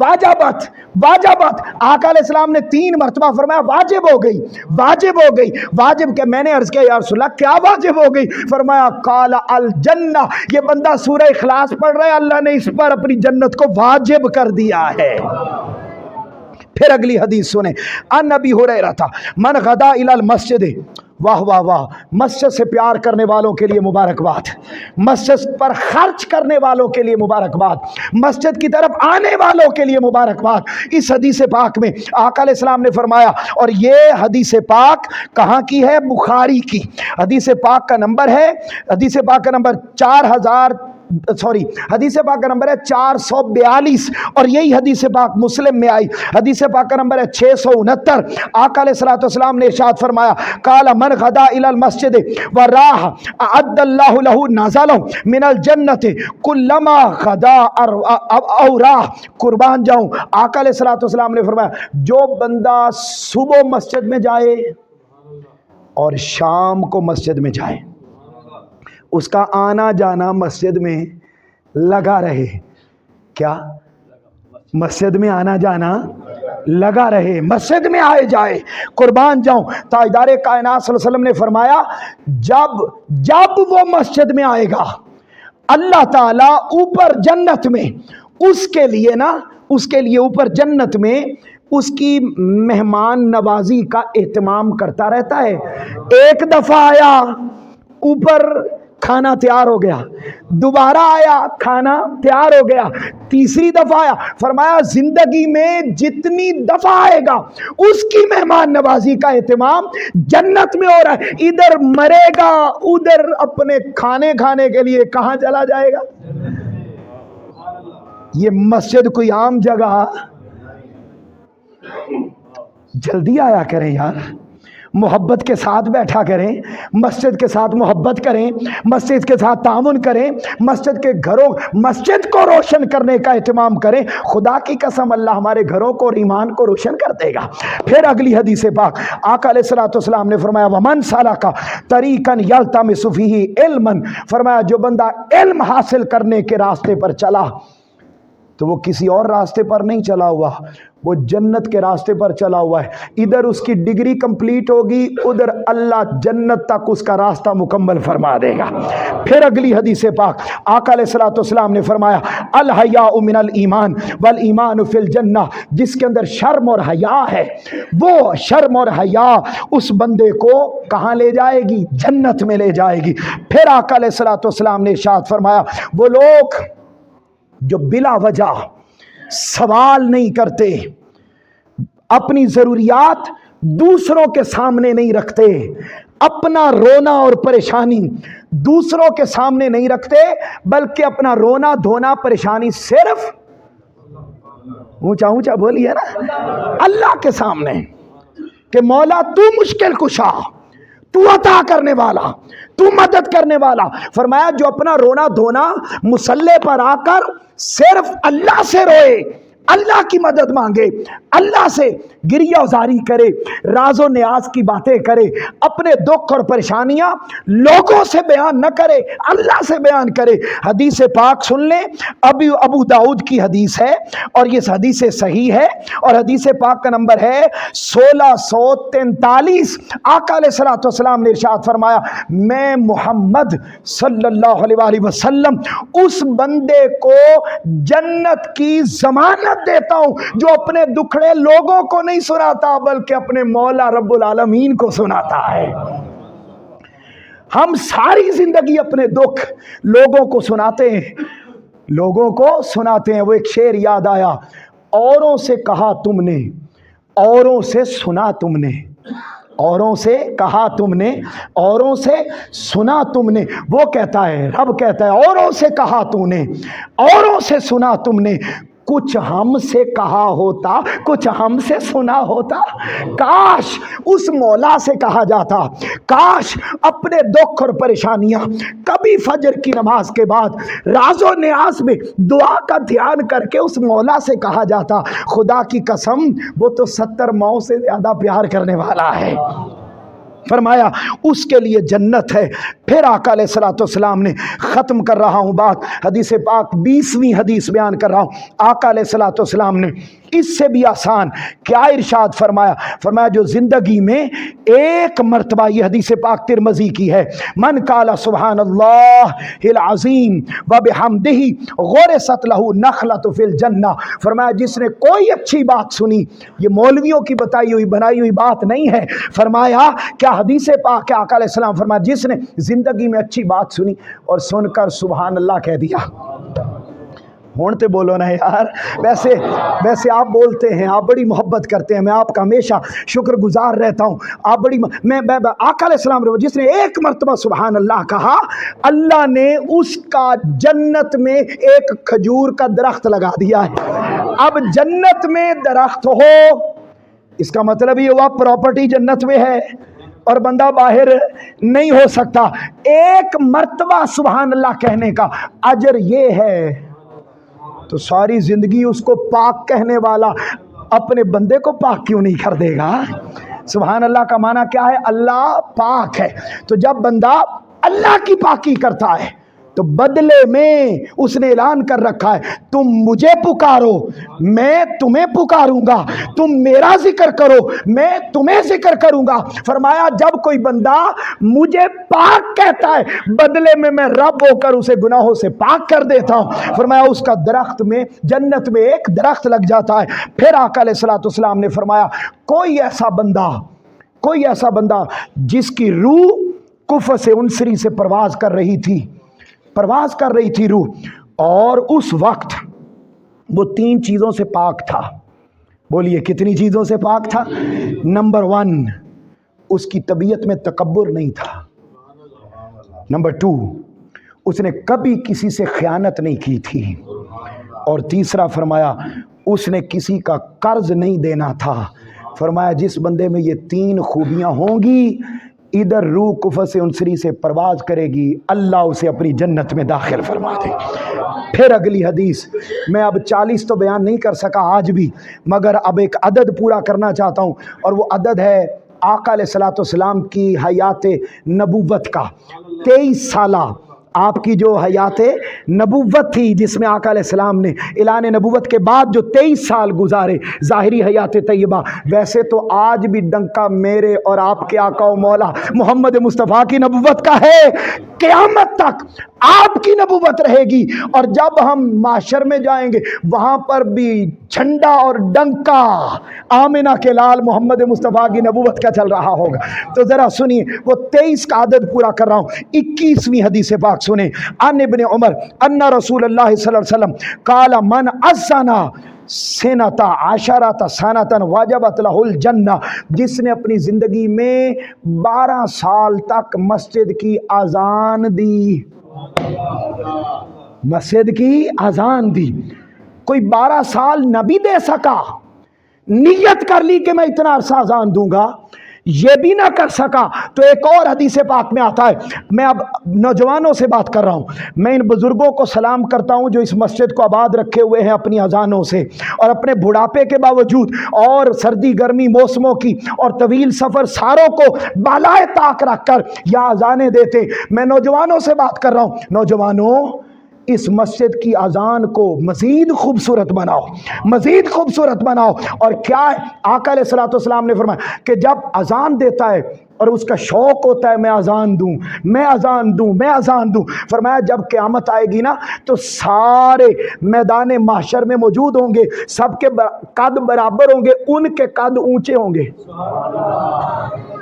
واجبت واجبت۔ آقا علیہ السلام نے 3 مرتبہ فرمایا واجب ہو گئی، واجب ہو گئی، واجب کہ میں نے عرض کیا یا رسول اللہ کیا واجب ہو گئی؟ فرمایا قال الجنہ، یہ بندہ سورہ اخلاص پڑھ رہا ہے، اللہ نے اس پر اپنی جنت کو واجب کر دیا ہے۔ پھر اگلی حدیث سنیں، ان ابی ہریرہ تھا من غدا الی المسجد، واہ واہ واہ، مسجد سے پیار کرنے والوں کے لیے مبارکباد، مسجد پر خرچ کرنے والوں کے لیے مبارکباد، مسجد کی طرف آنے والوں کے لیے مبارکباد۔ اس حدیث پاک میں آقا علیہ السلام نے فرمایا، اور یہ حدیث پاک کہاں کی ہے؟ بخاری کی۔ حدیث پاک کا نمبر ہے، حدیث پاک کا نمبر حدیث پاک کا نمبر ہے 442، اور یہی حدیث پاک مسلم میں آئی، حدیث پاک کا نمبر ہے 669۔ آقا علیہ السلام نے ارشاد فرمایا قال من غدا الى المسجد وراح اعد اللہ له نزلا من الجنت كلما غدا او راح، قربان جاؤں، آقا علیہ السلام نے فرمایا جو بندہ صبح مسجد میں جائے اور شام کو مسجد میں جائے، اس کا آنا جانا مسجد میں لگا رہے، کیا؟ مسجد میں آنا جانا لگا رہے، مسجد میں آئے جائے، قربان جاؤں۔ تاجدار کائنات صلی اللہ علیہ وسلم نے فرمایا جب وہ مسجد میں آئے گا، اللہ تعالیٰ اوپر جنت میں اس کے لیے اوپر جنت میں اس کی مہمان نوازی کا اہتمام کرتا رہتا ہے. ایک دفعہ آیا اوپر کھانا تیار ہو گیا, دوبارہ آیا کھانا تیار ہو گیا, تیسری دفعہ آیا. فرمایا زندگی میں جتنی دفعہ آئے گا اس کی مہمان نوازی کا اہتمام جنت میں ہو رہا ہے. ادھر مرے گا, ادھر اپنے کھانے کے لیے کہاں چلا جائے گا؟ یہ مسجد کوئی عام جگہ؟ جلدی آیا کریں یار, محبت کے ساتھ بیٹھا کریں, مسجد کے ساتھ محبت کریں, مسجد کے ساتھ تعاون کریں, مسجد کے گھروں, مسجد کو روشن کرنے کا اہتمام کریں. خدا کی قسم اللہ ہمارے گھروں کو اور ایمان کو روشن کر دے گا. پھر اگلی حدیث پاک آقا علیہ الصلوۃ والسلام نے فرمایا ومن سلک طریقا یلتمس فیہ علما, فرمایا جو بندہ علم حاصل کرنے کے راستے پر چلا تو وہ کسی اور راستے پر نہیں چلا ہوا, وہ جنت کے راستے پر چلا ہوا ہے. ادھر اس کی ڈگری کمپلیٹ ہوگی, ادھر اللہ جنت تک اس کا راستہ مکمل فرما دے گا. پھر اگلی حدیث پاک آقا علیہ الصلوۃ والسلام نے فرمایا الحیاء من الایمان والایمان فی الجنہ, جس کے اندر شرم اور حیا ہے وہ شرم اور حیا اس بندے کو کہاں لے جائے گی؟ جنت میں لے جائے گی. پھر آقا علیہ الصلوۃ والسلام نے ارشاد فرمایا وہ لوگ جو بلا وجہ سوال نہیں کرتے, اپنی ضروریات دوسروں کے سامنے نہیں رکھتے, اپنا رونا اور پریشانی دوسروں کے سامنے نہیں رکھتے, بلکہ اپنا رونا دھونا پریشانی صرف اونچا اونچا بولیے نا اللہ کے سامنے, کہ مولا تو مشکل کشا, تو عطا کرنے والا, تو مدد کرنے والا. فرمایا جو اپنا رونا دھونا مصلی پر آ کر صرف اللہ سے روئے, اللہ کی مدد مانگے, اللہ سے گریہ وزاری کرے, راز و نیاز کی باتیں کرے, اپنے دکھ اور پریشانیاں لوگوں سے بیان نہ کرے, اللہ سے بیان کرے. حدیث پاک سن لیں, ابو داؤد کی حدیث ہے اور یہ حدیث صحیح ہے, اور حدیث پاک کا نمبر ہے 1643. آقا علیہ الصلوۃ والسلام نے ارشاد فرمایا میں محمد صلی اللہ علیہ وآلہ وسلم اس بندے کو جنت کی ضمانت دیتا ہوں جو اپنے دکھڑے لوگوں کو نہیں سناتا بلکہ اپنے مولا رب العالمین کو سناتا ہے. ہم ساری زندگی اپنے دکھ لوگوں کو سناتے ہیں, لوگوں کو سناتے ہیں. وہ ایک شعر یاد آیا, اوروں سے کہا تم نے, اوروں سے سنا تم نے, اوروں سے کہا تم نے, اوروں سے سنا تم نے. وہ کہتا ہے, رب کہتا ہے اوروں سے کہا تو نے, اوروں سے سنا تم نے, کچھ ہم سے کہا ہوتا, کچھ ہم سے سنا ہوتا. کاش اس مولا سے کہا جاتا, کاش اپنے دکھ اور پریشانیاں کبھی فجر کی نماز کے بعد راز و نیاز میں دعا کا دھیان کر کے اس مولا سے کہا جاتا. خدا کی قسم وہ تو 70 ماؤں سے زیادہ پیار کرنے والا ہے. فرمایا اس کے لیے جنت ہے. پھر آقا علیہ الصلوۃ والسلام نے, ختم کر رہا ہوں بات, حدیث پاک 20ویں حدیث بیان کر رہا ہوں. آقا علیہ الصلوۃ والسلام نے اس سے بھی آسان کیا ارشاد فرمایا, فرمایا جو زندگی میں ایک مرتبہ, یہ حدیث پاک ترمذی کی ہے, من قال سبحان اللہ العظیم وبحمدہ غرست لہ نخلۃ فی الجنہ. فرمایا جس نے کوئی اچھی بات سنی, یہ مولویوں کی بتائی ہوئی بنائی ہوئی بات نہیں ہے, فرمایا کیا حدیث پاک آقا علیہ السلام فرمایا جس نے زندگی میں اچھی بات سنی اور سن کر سبحان اللہ کہہ دیا. ہونتے بولو نا یار, ویسے آپ بولتے ہیں, آپ بڑی محبت کرتے ہیں, میں آپ کا ہمیشہ شکر گزار رہتا ہوں. آپ بڑی میں آقا علیہ السلام جس نے ایک مرتبہ سبحان اللہ کہا, اللہ نے اس کا جنت میں ایک کھجور کا درخت لگا دیا ہے. اب جنت میں درخت ہو اس کا مطلب یہ ہوا پراپرٹی جنت میں ہے اور بندہ باہر نہیں ہو سکتا. ایک مرتبہ سبحان اللہ کہنے کا اجر یہ ہے, تو ساری زندگی اس کو پاک کہنے والا اپنے بندے کو پاک کیوں نہیں کر دے گا؟ سبحان اللہ کا معنی کیا ہے؟ اللہ پاک ہے. تو جب بندہ اللہ کی پاکی کرتا ہے तो बदले में उसने ऐलान कर रखा है, तुम मुझे पुकारो मैं तुम्हें पुकारूंगा, तुम मेरा जिक्र करो मैं तुम्हें जिक्र करूंगा। फरमाया जब कोई बंदा मुझे पाक कहता है, बदले में मैं रब होकर उसे गुनाहों से पाक कर देता हूं। फरमाया उसका दरख्त में, जन्नत में एक दरख्त लग जाता है। फिर आका अलैहिस्सलाम ने फरमाया कोई ऐसा बंदा जिसकी रूह कुफ से उनसरी से परवाज कर रही थी रूह, और उस वक्त वो 3 चीजों से पाक था। बोलिए कितनी चीजों से पाक था? नंबर 1, उसकी तबीयत में तकब्बुर नहीं था। नंबर 2, उसने कभी किसी से खयानत नहीं की थी। और तीसरा फरमाया उसने किसी का कर्ज नहीं देना था। फरमाया जिस बंदे में ये 3 खूबियां होंगी, इधर रूह कुफर से उनसरी से परवाज करेगी, अल्लाह उसे अपनी जन्नत में दाखिल फरमा दे। फिर अगली हदीस, मैं अब 40 तो बयान नहीं कर सका आज भी, मगर अब एक अदद पूरा करना चाहता हूँ, और वो अदद है आका अलैहिस्सलाम की हयात नबुव्वत का। 23 साला आपकी जो हयात नबुव्वत थी, जिसमें आका अलैहिस्सलाम ने ऐलान नबुव्वत के बाद जो 23 साल गुजारे, ज़ाहिरी हयात तैयबा। वैसे तो आज भी डंका मेरे और आपके आका और मौला मोहम्मद मुस्तफ़ा की नबुव्वत का है, क़यामत तक आपकी नबुव्वत रहेगी। और जब हम माशर में जाएंगे, वहां पर भी झंडा और डंका आमिना के लाल मोहम्मद मुस्तफ़ा की नबुव्वत का चल रहा होगा। तो जरा सुनिए, वो 23 का आदद पूरा कर रहा हूं। 21वीं हदीस पाक सुने, अन इब्न उमर अन्ना रसूलुल्लाह सल्लल्लाहु अलैहि वसल्लम काला मन अज़्ज़ना सेनता आशरता सनतन वजबत लहुल जन्ना, जिसने अपनी जिंदगी में 12 साल तक मस्जिद की अजान दी, मस्जिद की अजान दी। कोई 12 साल न भी दे सका, नियत कर ली कि मैं इतना अरसा अजान दूंगा, ये भी ना कर सका, तो एक और हदीस पाक में आता है। मैं अब नौजवानों से बात कर रहा हूँ, मैं इन बुजुर्गों को सलाम करता हूँ जो इस मस्जिद को आबाद रखे हुए हैं अपनी अजानों से, और अपने बुढ़ापे के बावजूद और सर्दी गर्मी मौसमों की और तवील सफ़र सारों को बालाए ताक रख कर यहाँ अजानें देते। मैं नौजवानों से बात कर रहा हूँ, नौजवानों इस मस्जिद की अजान को मज़ीद खूबसूरत बनाओ, मज़ीद खूबसूरत बनाओ। और क्या है, आका अलैहिस्सलाम ने फरमाया कि जब अजान देता है और उसका शौक़ होता है मैं अजान दूं, मैं अजान दूं, मैं अजान दूं, फरमाया जब क़यामत आएगी ना, तो सारे मैदान माशर में मौजूद होंगे, सबके कद बराबर होंगे, उनके कद ऊंचे होंगे,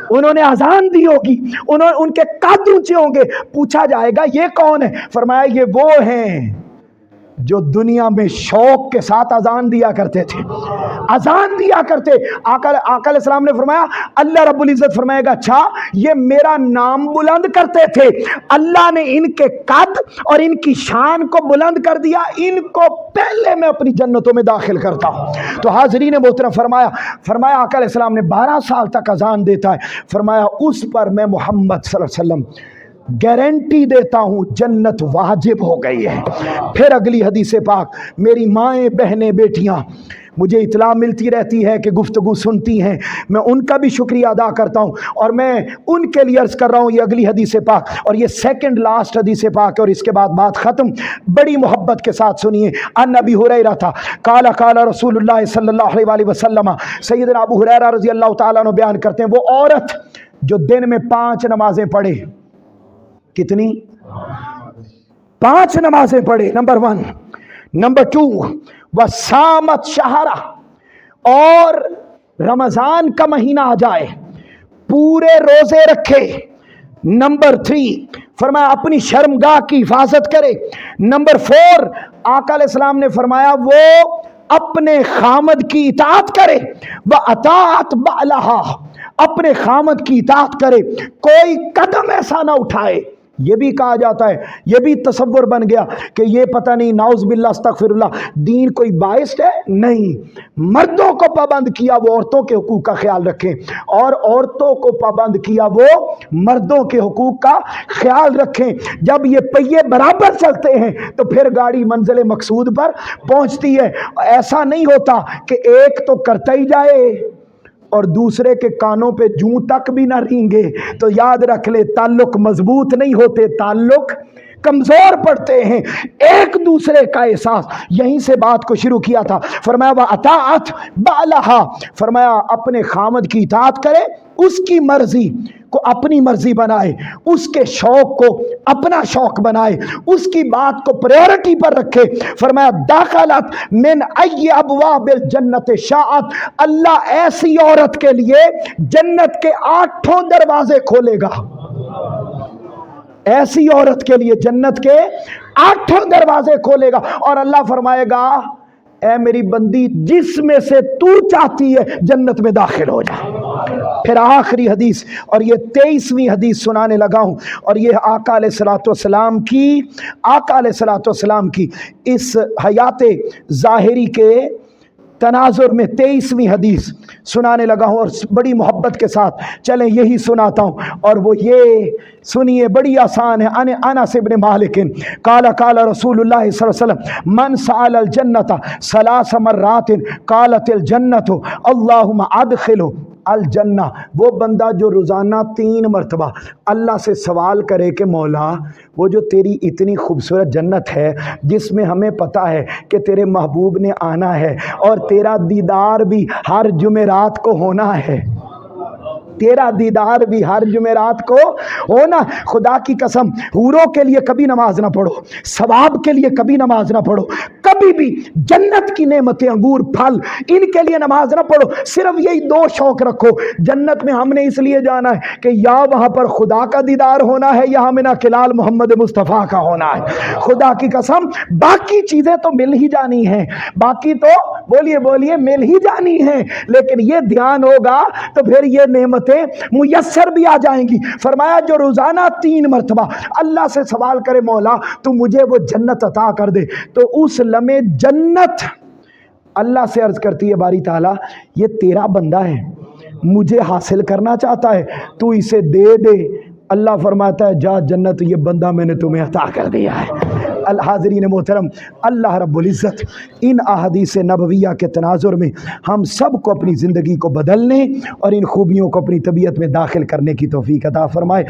उन्होंने अजान दी होगी, उनके कद ऊंचे होंगे। पूछा जाएगा ये कौन है? फरमाया ये वो हैं जो दुनिया में शौक के साथ अजान दिया करते थे, अजान दिया करते। आका अलैहिस्सलाम ने फरमाया, अल्लाह रब्बुल इज़्ज़त फरमाएगा अच्छा ये मेरा नाम बुलंद करते थे, अल्लाह ने इनके कद और इनकी शान को बुलंद कर दिया, इनको पहले मैं अपनी जन्नतों में दाखिल करता हूँ। तो हाज़रीन मोहतरम, फरमाया आका अलैहिस्सलाम ने 12 साल तक अजान देता है, फरमाया उस पर मैं मोहम्मद सल्लल्लाहु अलैहि वसल्लम गारंटी देता हूं जन्नत वाजिब हो गई है। फिर अगली हदीस पाक, मेरी माएँ बहनें बेटियां मुझे इतला मिलती रहती है कि गुफ्तगू सुनती हैं, मैं उनका भी शुक्रिया अदा करता हूं, और मैं उनके लिए अर्ज़ कर रहा हूं ये अगली हदीस पाक, और ये सेकंड लास्ट हदीस पाक, और इसके बाद बात ख़त्म। बड़ी मोहब्बत के साथ सुनिए। अन अबी हुरैरा था काला काला रसूलुल्लाह सल्लल्लाहु अलैहि वसल्लम, सैयदना अबू हुरैरा रज़ी अल्लाह तआला अन्हु बयान करते हैं, वो औरत जो दिन में 5 नमाजें पढ़े, कितनी? 5 नमाजें पढ़े, नंबर 1। नंबर 2 वह सामत शहरा, और रमजान का महीना आ जाए पूरे रोजे रखे। नंबर 3 फरमाया अपनी शर्मगाह की हिफाजत करे। नंबर 4 आका अलैहिस्सलाम ने फरमाया वो अपने खामद की इताअत करे, वह अताअत बालहा, अपने खामद की इताअत करे, कोई कदम ऐसा ना उठाए। ये भी कहा जाता है, ये भी तसव्वुर बन गया कि ये पता नहीं नाउज़ बिल्लाह अस्तगफिरुल्लाह दीन कोई बाइस है, नहीं, मर्दों को पाबंद किया वो औरतों के हुकूक का ख्याल रखें, और औरतों को पाबंद किया वो मर्दों के हुकूक का ख्याल रखें। जब ये पहिए बराबर चलते हैं तो फिर गाड़ी मंजिल मकसूद पर पहुंचती है। ऐसा नहीं होता कि एक तो करता ही जाए और दूसरे के कानों पे जूं तक भी ना रेंगे। तो याद रख ले, ताल्लुक मजबूत नहीं होते, ताल्लुक कमज़ोर पड़ते हैं। एक दूसरे का एहसास, यहीं से बात को शुरू किया था। फरमाया व अताअत बालहा, फरमाया अपने खामद की इताअत करे, उसकी मर्जी को अपनी मर्जी बनाए, उसके शौक को अपना शौक बनाए, उसकी बात को प्रायोरिटी पर रखे। फरमाया दाखलत मिन अय्य अबवाबिल जन्नत शाअत, अल्लाह ऐसी औरत के लिए जन्नत के 8 दरवाजे खोलेगा। ऐसी औरत के लिए जन्नत के 8 दरवाजे खोलेगा और अल्लाह फरमाएगा ऐ मेरी बंदी, जिसमें से तू चाहती है जन्नत में दाखिल हो जा। फिर आखिरी हदीस, और ये 23वीं हदीस सुनाने लगा हूं, और ये आका अलैहिस्सलाम की इस हयाते ज़ाहिरी के तनाजुर में 23वीं हदीस सुनाने लगा हूँ और बड़ी मोहब्बत के साथ चलें यही सुनाता हूँ। और वो ये सुनिए, बड़ी आसान है। अनस इब्न मालिक काला काला रसूलुल्लाह सल्लल्लाहु अलैहि वसल्लम मन सअल जन्नत सलास मर्रातिन कालतिल जन्नत अल्लाहुम्मा अदखिलहु अल जन्ना, वो बंदा जो रोज़ाना 3 मरतबा अल्लाह से सवाल करे कि मौला, वो जो तेरी इतनी खूबसूरत जन्नत है जिसमें हमें पता है कि तेरे महबूब ने आना है और तेरा दीदार भी हर जुमेरात को होना है, तेरा दीदार भी हर जुमेरात को होना, खुदा की कसम हूरों के लिए कभी नमाज ना पढ़ो, सवाब के लिए कभी नमाज ना पढ़ो, कभी भी जन्नत की नेमतें, अंगूर, फल, इनके लिए नमाज ना पढ़ो। सिर्फ यही 2 शौक रखो, जन्नत में हमने इसलिए जाना है कि या वहां पर खुदा का दीदार होना है या हमें ना खिलाल मोहम्मद मुस्तफ़ा का होना है। खुदा की कसम बाकी चीजें तो मिल ही जानी है, बाकी तो बोलिए बोलिए मिल ही जानी है, लेकिन ये ध्यान होगा तो फिर ये नेमत मुयस्सर भी आ जाएंगी। फरमाया जो रोजाना 3 मरतबा अल्लाह से सवाल करे मौला तू मुझे वो जन्नत अता कर दे, तो उस लम्हे जन्नत अल्लाह से अर्ज करती है बारी ताला ये तेरा बंदा है, मुझे हासिल करना चाहता है, तू इसे दे दे। अल्लाह फरमाता है जा जन्नत, ये बंदा मैंने तुम्हें अता कर दिया है। अल हाज़रीन मोहतरम, अल्लाह रब्बुल इज़्ज़त इन अहादीस नबविया के तनाजुर में हम सब को अपनी ज़िंदगी को बदलने और इन खूबियों को अपनी तबीयत में दाखिल करने की तौफीक अता फरमाए।